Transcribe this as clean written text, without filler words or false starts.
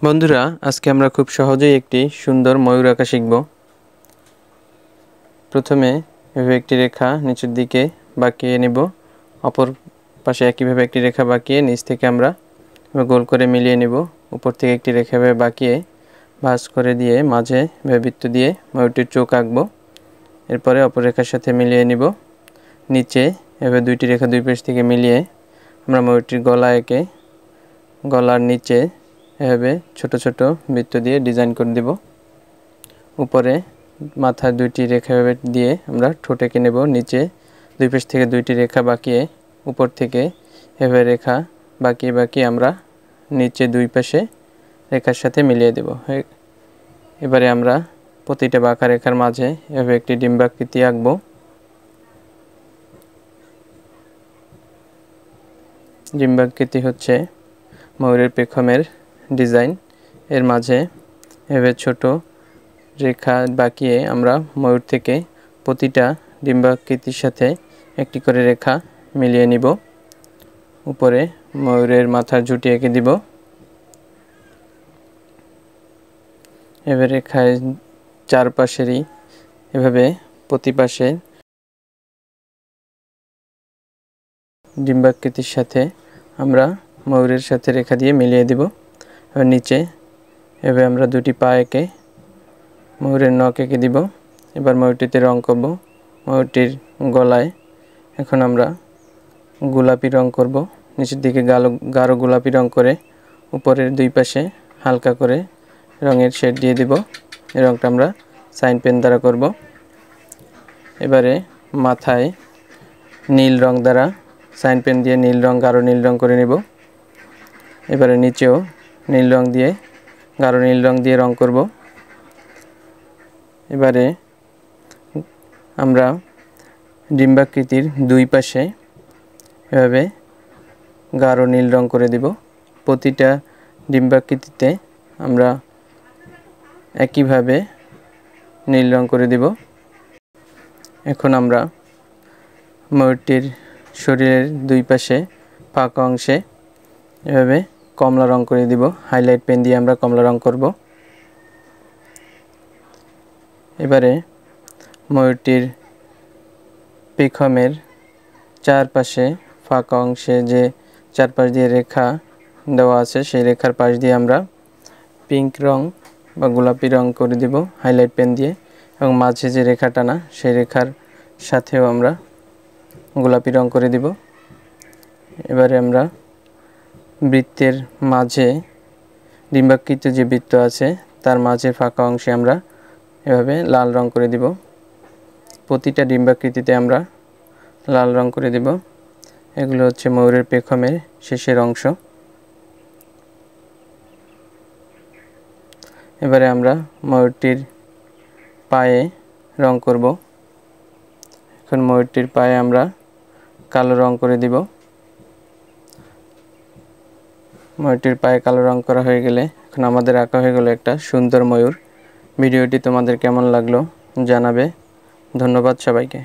বন্ধুরা, আজকে আমরা খুব সহজেই একটি সুন্দর ময়ূর আঁকা শিখব। প্রথমে এভাবে একটি রেখা নিচের দিকে বাঁকিয়ে নেব। অপর পাশে একইভাবে একটি রেখা বাঁকিয়ে নিচ থেকে আমরা গোল করে মিলিয়ে নেব। উপর থেকে একটি রেখা বাঁকিয়ে ভাঁজ করে দিয়ে মাঝে বৃত্ত দিয়ে ময়ূরটির চোখ আঁকব। এরপরে অপর রেখার সাথে মিলিয়ে নিব। নিচে এভাবে দুইটি রেখা দুই পাশ থেকে মিলিয়ে আমরা ময়ূরটির গলা এঁকে গলার নিচে এভাবে ছোট ছোট বৃত্ত দিয়ে ডিজাইন করে দেব। উপরে মাথায় দুইটি রেখা দিয়ে আমরা ঠোঁট এঁকে নেব। নিচে দুই পাশ থেকে দুইটি রেখা বাঁকিয়ে উপর থেকে এভাবে রেখা বাঁকিয়ে বাঁকিয়ে আমরা নিচে দুই পাশে রেখার সাথে মিলিয়ে দেব। এবারে আমরা প্রতিটা বাঁকা রেখার মাঝে এভাবে একটি ডিম্বাকৃতি আঁকব। ডিম্বাকৃতি হচ্ছে ময়ূরের পেখমের ডিজাইন। এর মাঝে এভাবে ছোট রেখা বাঁকিয়ে আমরা ময়ূর থেকে প্রতিটা ডিম্বাকৃতির সাথে একটি করে রেখা মিলিয়ে নিব। উপরে ময়ূরের মাথার ঝুঁটি এঁকে দিব। এভাবে রেখায় চারপাশেরই এভাবে প্রতি পাশে ডিম্বাকৃতির সাথে আমরা ময়ূরের সাথে রেখা দিয়ে মিলিয়ে দিব। আর নিচে এভাবে আমরা দুটি পা এঁকে ময়ূরের নখ এঁকে দিব। এবার ময়ূরটিতে রং করব। ময়ূরটির গলায় এখন আমরা গোলাপি রং করব। নিচের দিকে গাঢ় গোলাপি রং করে উপরের দুই পাশে হালকা করে রঙের শেড দিয়ে দিব। এই রংটা আমরা সাইন পেন দ্বারা করব। এবারে মাথায় নীল রং দ্বারা সাইন পেন দিয়ে নীল রং গাঢ় নীল রং করে নেব। এবারে নিচেও নীল রং দিয়ে গাঢ় নীল রং দিয়ে রং করব। এবারে আমরা ডিম্বাকৃতির দুই পাশে এভাবে গাঢ় নীল রং করে দিব। প্রতিটা ডিম্বাকৃতিতে আমরা একইভাবে নীল রং করে দিব। এখন আমরা ময়ূরটির শরীরের দুই পাশে ফাঁকা অংশে এভাবে কমলা রং করে দিব। হাইলাইট পেন দিয়ে আমরা কমলা রং করব। এবারে ময়ূরটির পেখমের চারপাশে ফাঁকা অংশে যে চারপাশ দিয়ে রেখা দেওয়া আছে সেই রেখার পাশ দিয়ে আমরা পিঙ্ক রং বা গোলাপি রং করে দিব হাইলাইট পেন দিয়ে, এবং মাঝে যে রেখা টানা সেই রেখার সাথেও আমরা গোলাপি রং করে দিব। এবারে আমরা বৃত্তের মাঝে ডিম্বাকৃত যে বৃত্ত আছে তার মাঝে ফাঁকা অংশে আমরা এভাবে লাল রং করে দিব। প্রতিটা ডিম্বাকৃতিতে আমরা লাল রং করে দিব। এগুলো হচ্ছে ময়ূরের পেখমের শেষের অংশ। এবারে আমরা ময়ূরটির পায়ে রং করব। এখন ময়ূরটির পায়ে আমরা কালো রং করে দিব। ময়ূরটির পায়ে কালো রং করা হয়ে গেলে এখন আমাদের আঁকা হয়ে গেল একটা সুন্দর ময়ূর। ভিডিওটি তোমাদের কেমন লাগলো জানাবে। ধন্যবাদ সবাইকে।